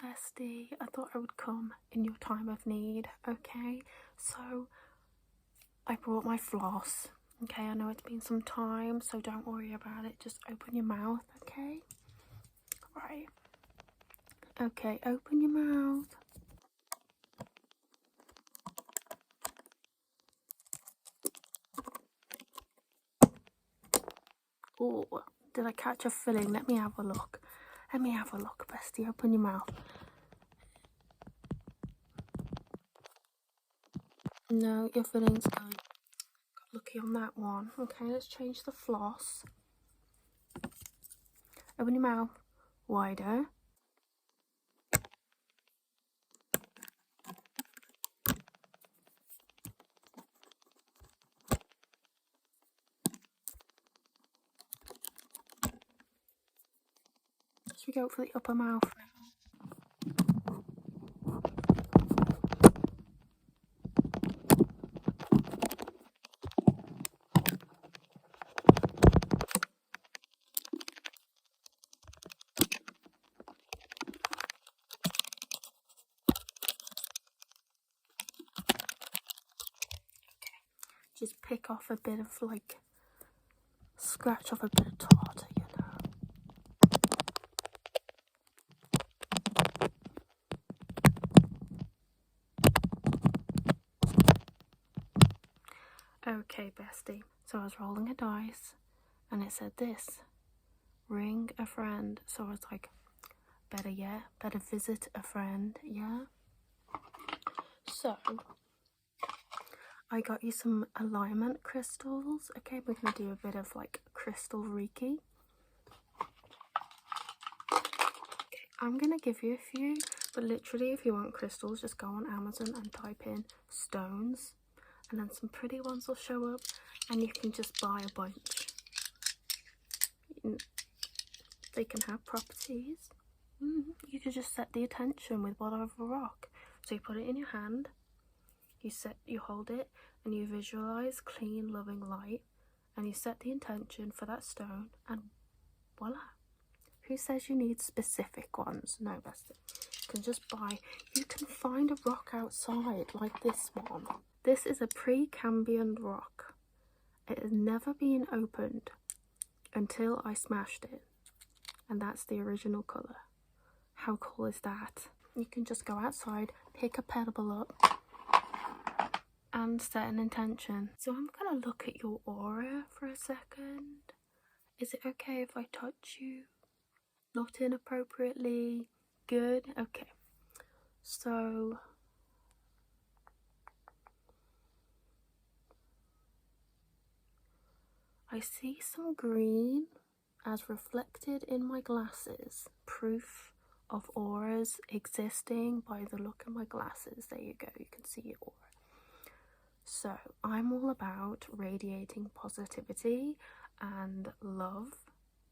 bestie, I thought I would come in your time of need, okay? So, I brought my floss, okay? I know it's been some time, so don't worry about it. Just open your mouth, okay? Right. Okay, open your mouth. Oh, did I catch a filling? Let me have a look. Let me have a look, bestie. Open your mouth. No, your filling's gone. Got lucky on that one. Okay, let's change the floss. Open your mouth wider. Should we go for the upper mouth now? Just pick off a bit of, like, scratch off a bit of tartar, you know. Okay, bestie. So I was rolling a dice, and it said this: ring a friend. So I was like, better visit a friend, yeah? So, I got you some alignment crystals. Okay, we're going to do a bit of, like, crystal Reiki. Okay, I'm going to give you a few, but literally if you want crystals, just go on Amazon and type in stones, and then some pretty ones will show up, and you can just buy a bunch. They can have properties. You can just set the attention with whatever rock. So you put it in your hand, you hold it, and you visualize clean, loving light, and you set the intention for that stone, and voila. Who says you need specific ones? No, bestie. You can just buy. You can find a rock outside, like this one. This is a pre-Cambrian rock. It has never been opened until I smashed it, and that's the original colour. How cool is that? You can just go outside, pick a pebble up, and set an intention. So I'm gonna look at your aura for a second. Is it okay if I touch you? Not inappropriately? Good? Okay. So I see some green as reflected in my glasses. Proof of auras existing by the look of my glasses. There you go, you can see your aura. So I'm all about radiating positivity and love,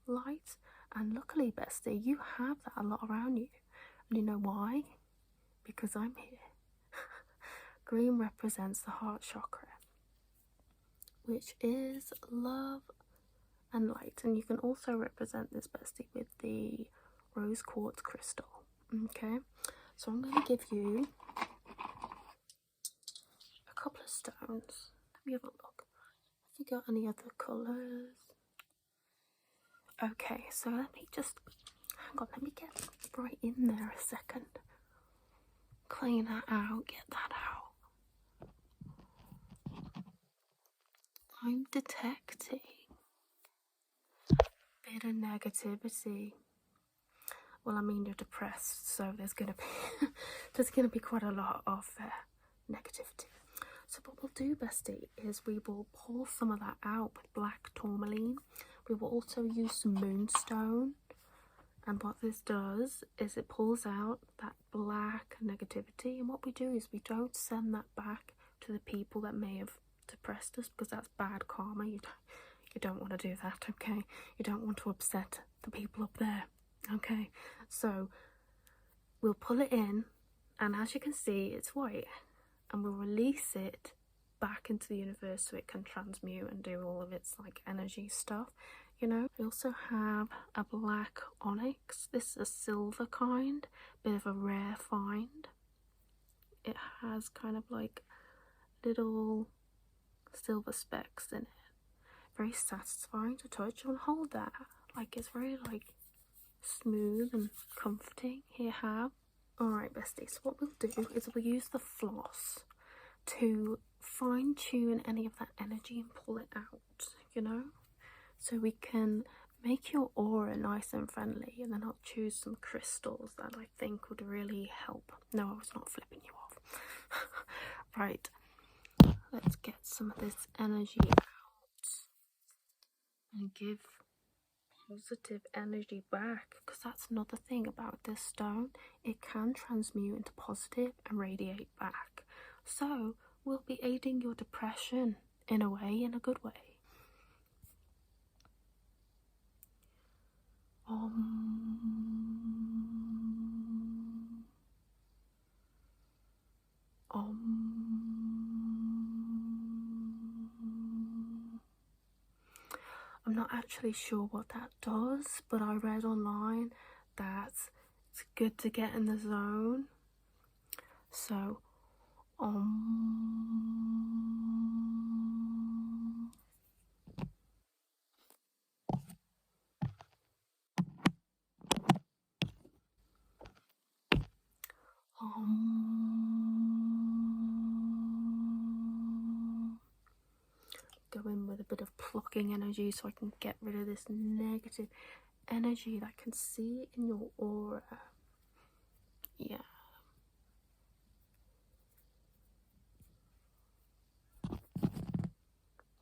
light, and luckily, bestie, you have that a lot around you. And you know why? Because I'm here. Green represents the heart chakra, which is love and light. And you can also represent this, bestie, with the rose quartz crystal. Okay, so I'm going to give you a couple of stones. Let me have a look. Have you got any other colours? Okay, so let me just, hang on, let me get right in there a second. Clean that out, get that out. I'm detecting a bit of negativity. Well, I mean, you're depressed, so there's gonna be quite a lot of negativity. So what we'll do, bestie, is we will pull some of that out with black tourmaline. We will also use some moonstone, and what this does is it pulls out that black negativity. And what we do is we don't send that back to the people that may have depressed us, because that's bad karma. You don't want to do that, okay? You don't want to upset the people up there, okay? So we'll pull it in, and as you can see, it's white, and we'll release it back into the universe so it can transmute and do all of its, like, energy stuff. you know. I also have a black onyx. This is a silver kind, bit of a rare find. It has kind of like little silver specks in it. Very satisfying to touch and hold that. Like, it's very like smooth and comforting. Here, have. Alright, bestie, so what we'll do is we'll use the floss to fine tune any of that energy and pull it out, you know? So we can make your aura nice and friendly, and then I'll choose some crystals that I think would really help. No, I was not flipping you off. Right, let's get some of this energy out and give positive energy back, because that's another thing about this stone. It can transmute into positive and radiate back. So we'll be aiding your depression in a way, in a good way. Om. I'm not actually sure what that does, but I read online that it's good to get in the zone. So, go in with a bit of plucking energy so I can get rid of this negative energy that I can see in your aura. Yeah.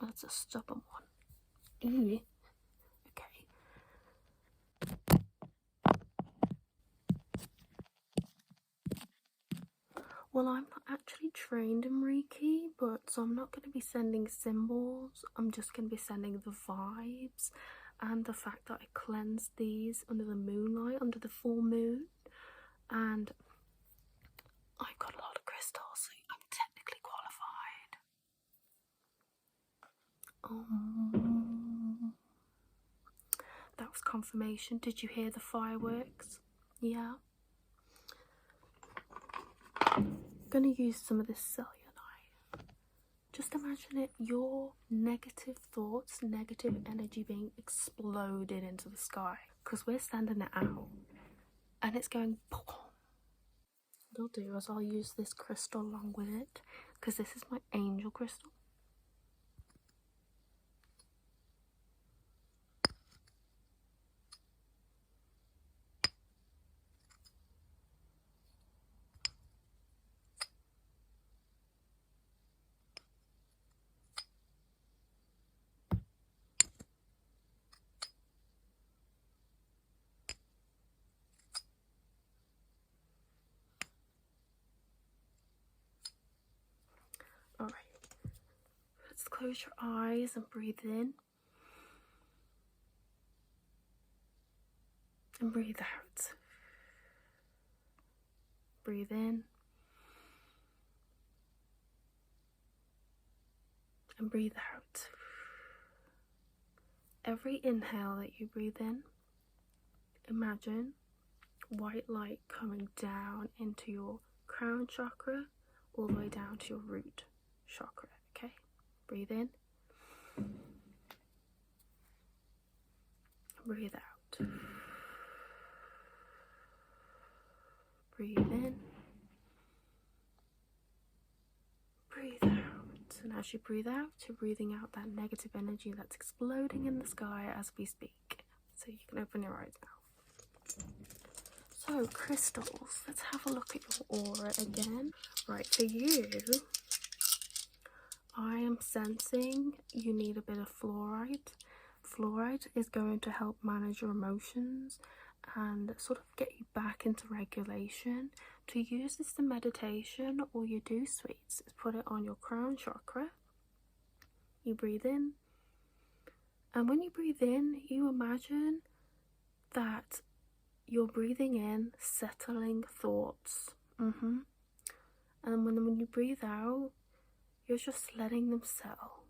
That's a stubborn one. Ew. Okay. Well, I'm not actually trained in Reiki, but so I'm not going to be sending symbols. I'm just going to be sending the vibes and the fact that I cleansed these under the moonlight, under the full moon. And I've got a lot of crystals, so I'm technically qualified. That was confirmation. Did you hear the fireworks? Yeah. Gonna use some of this cellulite. Just imagine it, your negative thoughts, negative energy being exploded into the sky, because we're sending it out and it's going boom. What I'll do is I'll use this crystal along with it, because this is my angel crystal. Alright, let's close your eyes and breathe in. And breathe out. Breathe in. And breathe out. Every inhale that you breathe in, imagine white light coming down into your crown chakra, all the way down to your root chakra, okay? Breathe in. Breathe out. Breathe in. Breathe out. And as you breathe out, you're breathing out that negative energy that's exploding in the sky as we speak. So you can open your eyes now. So, crystals. Let's have a look at your aura again. Right, for you, I am sensing you need a bit of fluoride. Fluoride is going to help manage your emotions and sort of get you back into regulation. To use this in meditation, all you do, sweets, is put it on your crown chakra. You breathe in, and when you breathe in, you imagine that you're breathing in settling thoughts. And when you breathe out, you're just letting them settle.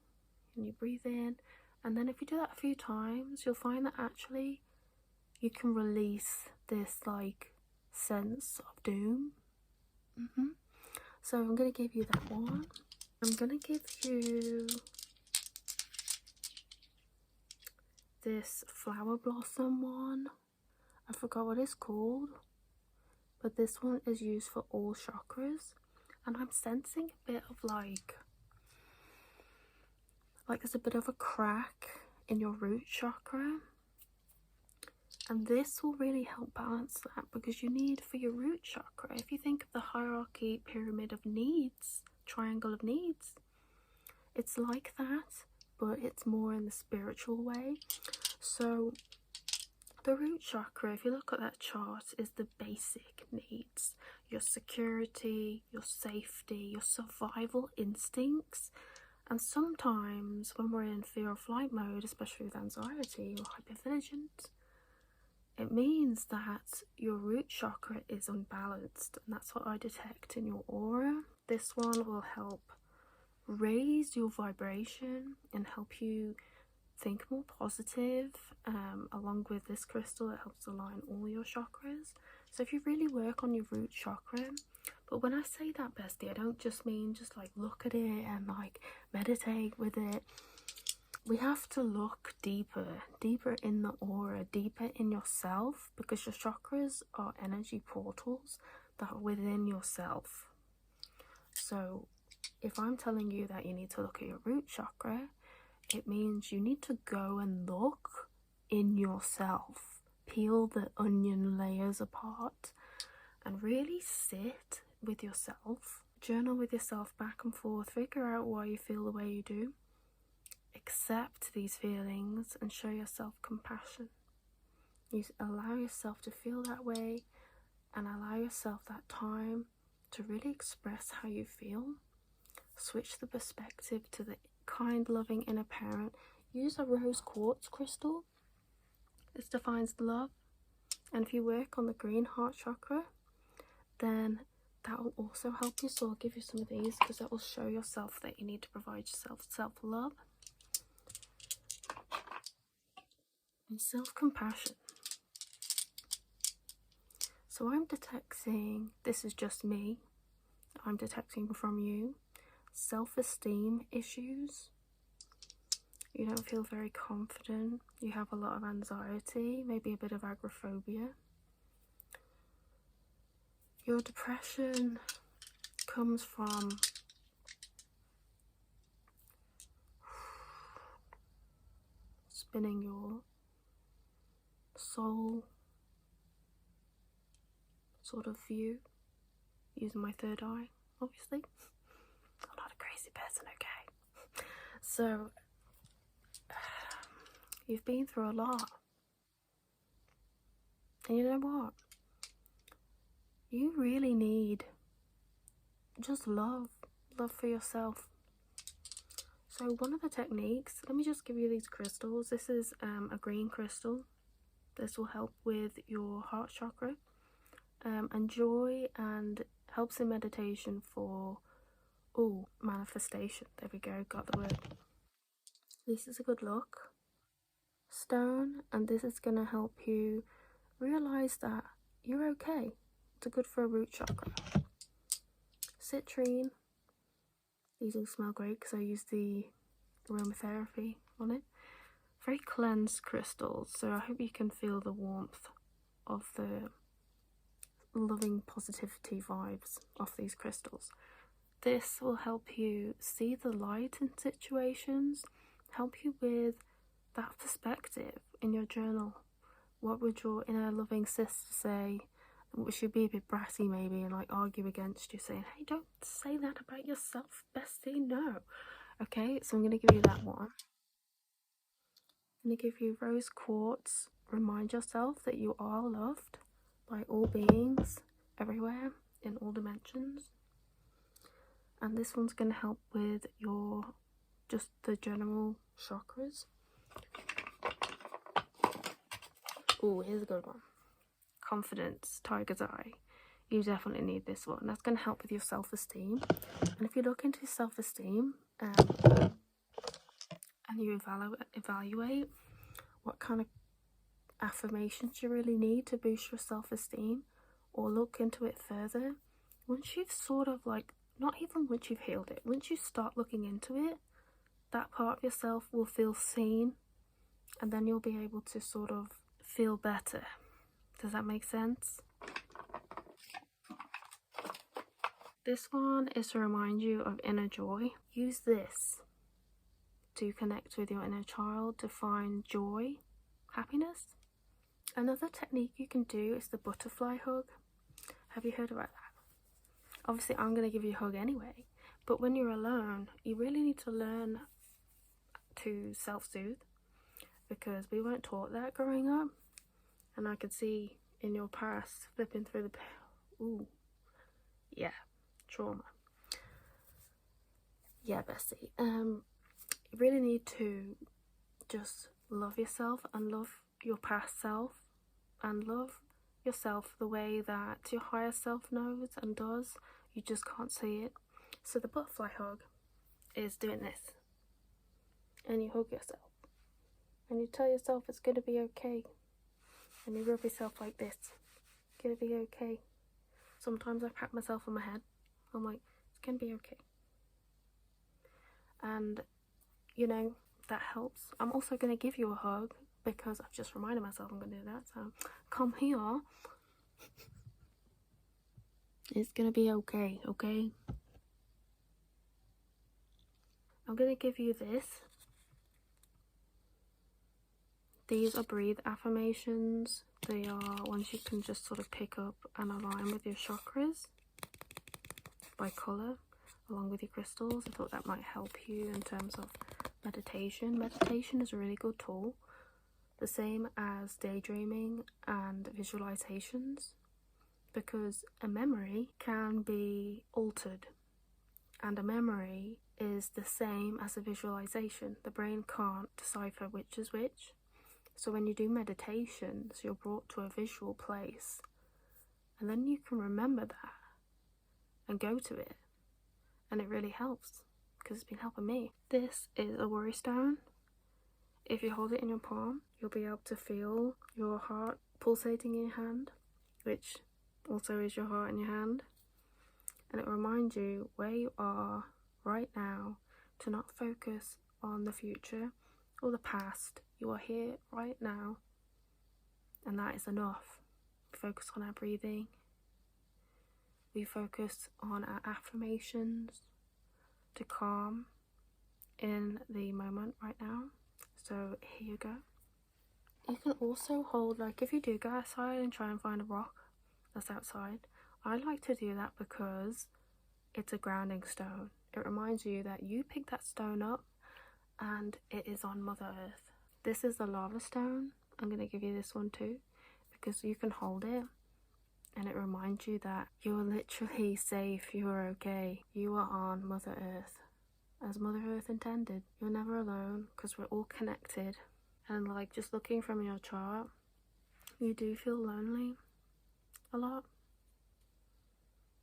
And you breathe in, And then if you do that a few times, you'll find that actually you can release this like sense of doom. So I'm going to give you that one. I'm going to give you this flower blossom one. I forgot what it's called, but this one is used for all chakras, and I'm sensing a bit of like there's a bit of a crack in your root chakra, and this will really help balance that, because you need, for your root chakra, if you think of the hierarchy pyramid of needs, triangle of needs, it's like that, but it's more in the spiritual way. So the root chakra, if you look at that chart, is the basic needs: your security, your safety, your survival instincts. And sometimes when we're in fear or flight mode, especially with anxiety or hypervigilant, it means that your root chakra is unbalanced, and that's what I detect in your aura. This one will help raise your vibration and help you think more positive. Along with this crystal, it helps align all your chakras. So if you really work on your root chakra, but when I say that, bestie, I don't just mean just like look at it and like meditate with it. We have to look deeper in the aura, deeper in yourself, because your chakras are energy portals that are within yourself. So if I'm telling you that you need to look at your root chakra, it means you need to go and look in yourself, peel the onion layers apart, and really sit with yourself, journal with yourself back and forth, figure out why you feel the way you do, accept these feelings, and show yourself compassion. You allow yourself to feel that way, and allow yourself that time to really express how you feel. Switch the perspective to the kind, loving inner parent. Use a rose quartz crystal. This defines love. And if you work on the green heart chakra, then that will also help you. So I'll give you some of these, because that will show yourself that you need to provide yourself self-love and self-compassion. So I'm detecting, this is just me, I'm detecting from you, self-esteem issues. You don't feel very confident. You have a lot of anxiety, maybe a bit of agoraphobia. Your depression comes from spinning your soul sort of view, using my third eye, obviously. I'm not a crazy person, okay? So, you've been through a lot. And you know what? You really need just love for yourself. So one of the techniques, let me just give you these crystals. This is a green crystal. This will help with your heart chakra and joy, and helps in meditation for manifestation. There we go, got the word. This is a good look stone, and this is going to help you realize that you're okay. It's good for a root chakra. Citrine. These all smell great because I use the aromatherapy on it. Very cleansed crystals, so I hope you can feel the warmth of the loving positivity vibes of these crystals. This will help you see the light in situations, help you with that perspective in your journal. What would your inner loving sister say? Should be a bit brassy maybe and like argue against you, saying, hey, don't say that about yourself, bestie, no. Okay, so I'm going to give you that one. I'm going to give you rose quartz. Remind yourself that you are loved by all beings, everywhere, in all dimensions. And this one's going to help with your, just the general chakras. Oh, here's a good one. Confidence, tiger's eye. You definitely need this one. That's going to help with your self-esteem. And if you look into self-esteem, and you evaluate what kind of affirmations you really need to boost your self-esteem, or look into it further. Once you've sort of like, not even once you've healed it, once you start looking into it, that part of yourself will feel seen, and then you'll be able to sort of feel better. Does that make sense? This one is to remind you of inner joy. Use this to connect with your inner child, to find joy, happiness. Another technique you can do is the butterfly hug. Have you heard about that? Obviously, I'm going to give you a hug anyway, but when you're alone, you really need to learn to self-soothe, because we weren't taught that growing up. And I could see in your past, flipping through the... Ooh. Yeah. Trauma. Yeah, Bessie. You really need to just love yourself and love your past self and love yourself the way that your higher self knows and does. You just can't see it. So the butterfly hug is doing this, and you hug yourself and you tell yourself it's gonna be okay, and you rub yourself like this. It's gonna be okay. Sometimes I pat myself on my head. I'm like, it's gonna be okay. And you know, that helps. I'm also gonna give you a hug because I've just reminded myself I'm gonna do that. So come here. It's gonna be okay, okay? I'm gonna give you this. These are breathe affirmations. They are ones you can just sort of pick up and align with your chakras by colour, along with your crystals. I thought that might help you in terms of meditation. Meditation is a really good tool, the same as daydreaming and visualizations, because a memory can be altered, and a memory is the same as a visualization. The brain can't decipher which is which. So when you do meditations, you're brought to a visual place, and then you can remember that and go to it, and it really helps, because it's been helping me. This is a worry stone. If you hold it in your palm, you'll be able to feel your heart pulsating in your hand, which also is your heart in your hand, and it reminds you where you are right now, to not focus on the future or the past. You are here right now, and that is enough. Focus on our breathing. We focus on our affirmations to calm in the moment right now. So here you go. You can also hold, like if you do go outside and try and find a rock that's outside, I like to do that because it's a grounding stone. It reminds you that you picked that stone up and it is on Mother Earth. This is the lava stone. I'm going to give you this one too, because you can hold it and it reminds you that you're literally safe, you're okay, you are on Mother Earth as Mother Earth intended. You're never alone, because we're all connected. And like, just looking from your chart, you do feel lonely a lot.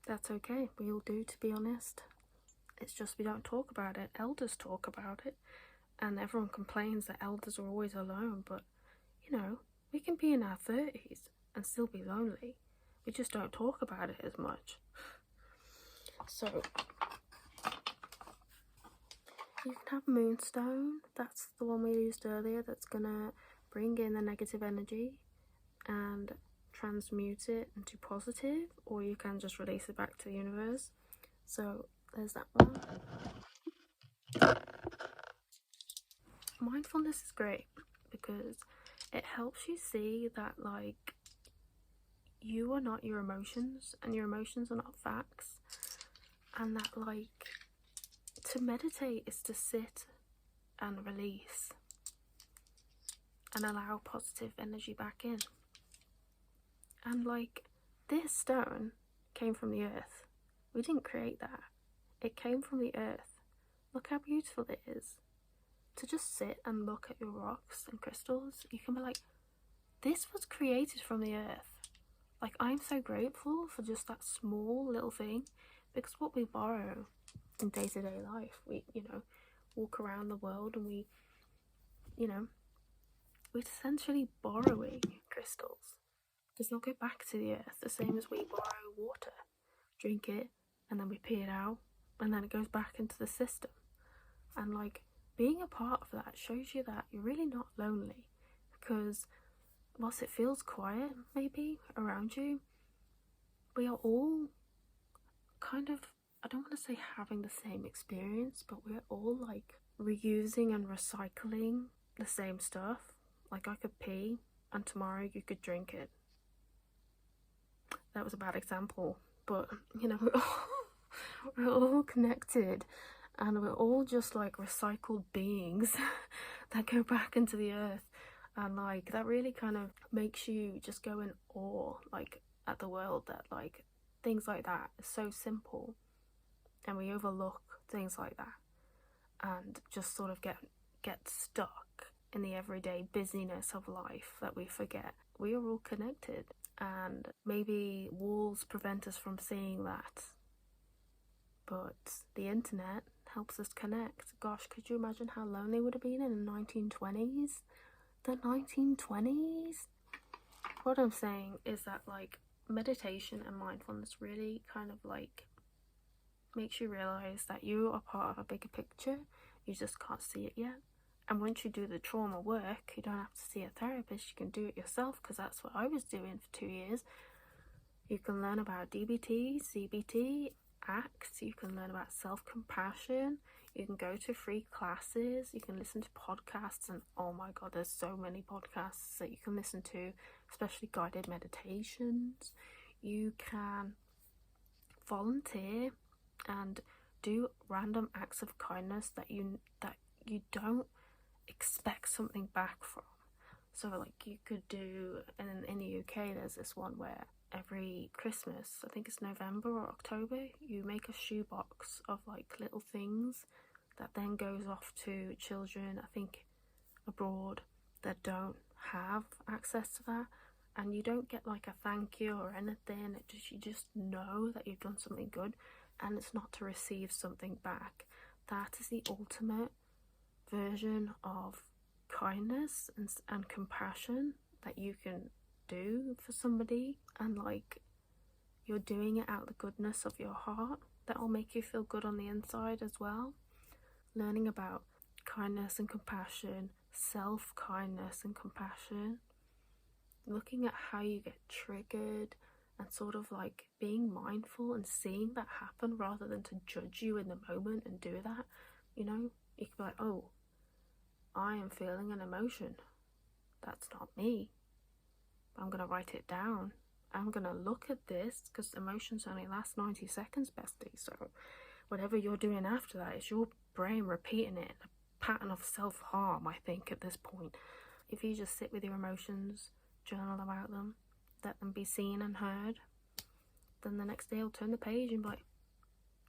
That's okay, we all do, to be honest. It's just we don't talk about it. Elders talk about it, and everyone complains that elders are always alone, but you know, we can be in our 30s and still be lonely. We just don't talk about it as much. So you can have Moonstone. That's the one we used earlier, that's gonna bring in the negative energy and transmute it into positive, or you can just release it back to the universe. So there's that one. Mindfulness is great because it helps you see that like, you are not your emotions and your emotions are not facts, and that like, to meditate is to sit and release and allow positive energy back in. And like, this stone came from the earth. We didn't create that. It came from the earth. Look how beautiful it is. To just sit and look at your rocks and crystals, you can be like, this was created from the earth. Like, I'm so grateful for just that small little thing, because what we borrow in day-to-day life, we, you know, walk around the world and we we're essentially borrowing crystals, because they'll go back to the earth the same as we borrow water. Drink it, and then we pee it out, and then it goes back into the system. And like, being a part of that shows you that you're really not lonely, because whilst it feels quiet maybe around you, we are all kind of, I don't want to say having the same experience, but we're all like reusing and recycling the same stuff. Like, I could pee and tomorrow you could drink it. That was a bad example, but we're all connected, and we're all just like recycled beings that go back into the earth. And like, that really kind of makes you just go in awe, like, at the world, that like things like that are so simple, and we overlook things like that and just sort of get stuck in the everyday busyness of life, that we forget we are all connected. And maybe walls prevent us from seeing that, but the internet helps us connect. Gosh, could you imagine how lonely it would have been in the 1920s? The 1920s? What I'm saying is that like, meditation and mindfulness really kind of like makes you realize that you are part of a bigger picture. You just can't see it yet. And once you do the trauma work, you don't have to see a therapist, you can do it yourself, because that's what I was doing for 2 years. You can learn about DBT, CBT, ACT, you can learn about self-compassion, you can go to free classes, you can listen to podcasts, and oh my god, there's so many podcasts that you can listen to, especially guided meditations. You can volunteer and do random acts of kindness that you don't expect something back from. So like, you could do, and in the UK there's this one where every Christmas, I think it's November or October, you make a shoebox of like little things that then goes off to children, I think abroad, that don't have access to that. And you don't get like a thank you or anything, you just know that you've done something good, and it's not to receive something back. That is the ultimate version of kindness and compassion that you can do for somebody. And like, you're doing it out of the goodness of your heart. That'll make you feel good on the inside as well. Learning about kindness and compassion, self-kindness and compassion, looking at how you get triggered, and sort of like being mindful and seeing that happen rather than to judge you in the moment and do that. You could be like, oh, I am feeling an emotion. That's not me. I'm going to write it down. I'm going to look at this, because emotions only last 90 seconds, bestie. So whatever you're doing after that is your brain repeating it, a pattern of self-harm, I think, at this point. If you just sit with your emotions, journal about them, let them be seen and heard, then the next day you'll turn the page and be like,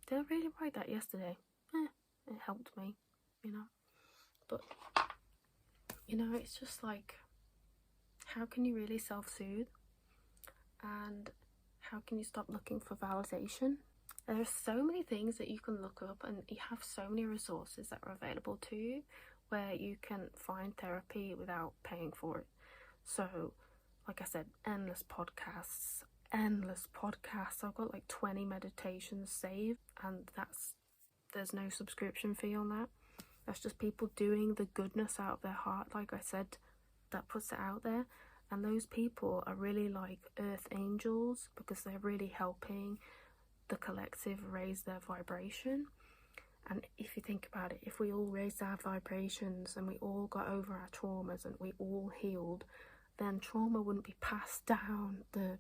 did I really write that yesterday? It helped me, But, it's just like, how can you really self-soothe? And how can you stop looking for validation? There are so many things that you can look up, and you have so many resources that are available to you where you can find therapy without paying for it. So, like I said, endless podcasts. I've got like 20 meditations saved, and there's no subscription fee on that. That's just people doing the goodness out of their heart, like I said, that puts it out there. And those people are really like earth angels, because they're really helping the collective raise their vibration. And if you think about it, if we all raised our vibrations and we all got over our traumas and we all healed, then trauma wouldn't be passed down the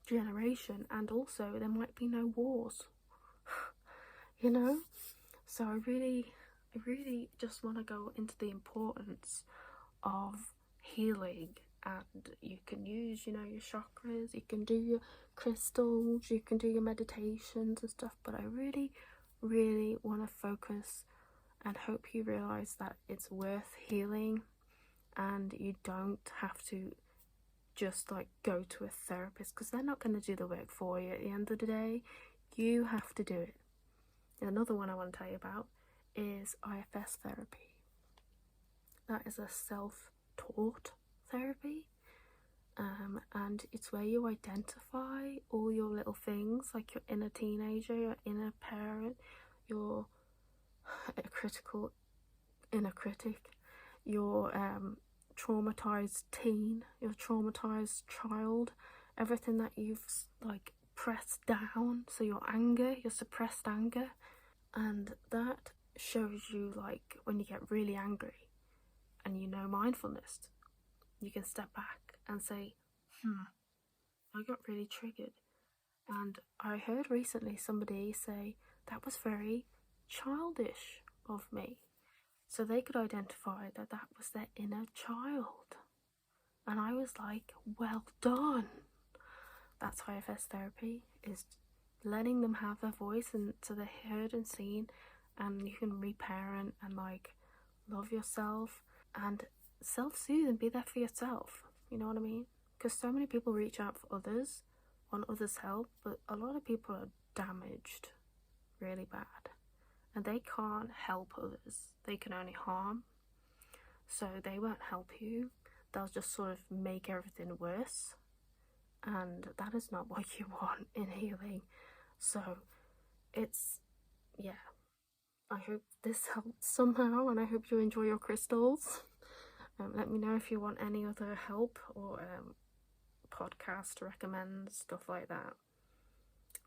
generation, and also there might be no wars. So I really just want to go into the importance of healing. And you can use, your chakras, you can do your crystals, you can do your meditations and stuff, but I really, really want to focus and hope you realize that it's worth healing, and you don't have to just like go to a therapist, because they're not going to do the work for you. At the end of the day, you have to do it. Another one I want to tell you about is IFS therapy. That is a self-taught therapy. And it's where you identify all your little things, like your inner teenager, your inner parent, your critical inner critic, your traumatized teen, your traumatized child, everything that you've like pressed down. So your anger, your suppressed anger, and that shows you, like, when you get really angry and you know mindfulness, you can step back and say, I got really triggered. And I heard recently somebody say that was very childish of me. So they could identify that that was their inner child. And I was like, well done. That's IFS therapy, is letting them have their voice and so they're heard and seen, and you can reparent and like love yourself and self-soothe and be there for yourself. You know what I mean? Because so many people reach out for others, want others' help, but a lot of people are damaged really bad and they can't help others. They can only harm. So they won't help you. They'll just sort of make everything worse. And that is not what you want in healing. So it's, yeah. I hope this helped somehow, and I hope you enjoy your crystals. Let me know if you want any other help or podcast to recommend, stuff like that.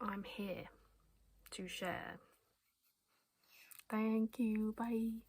I'm here to share. Thank you. Bye.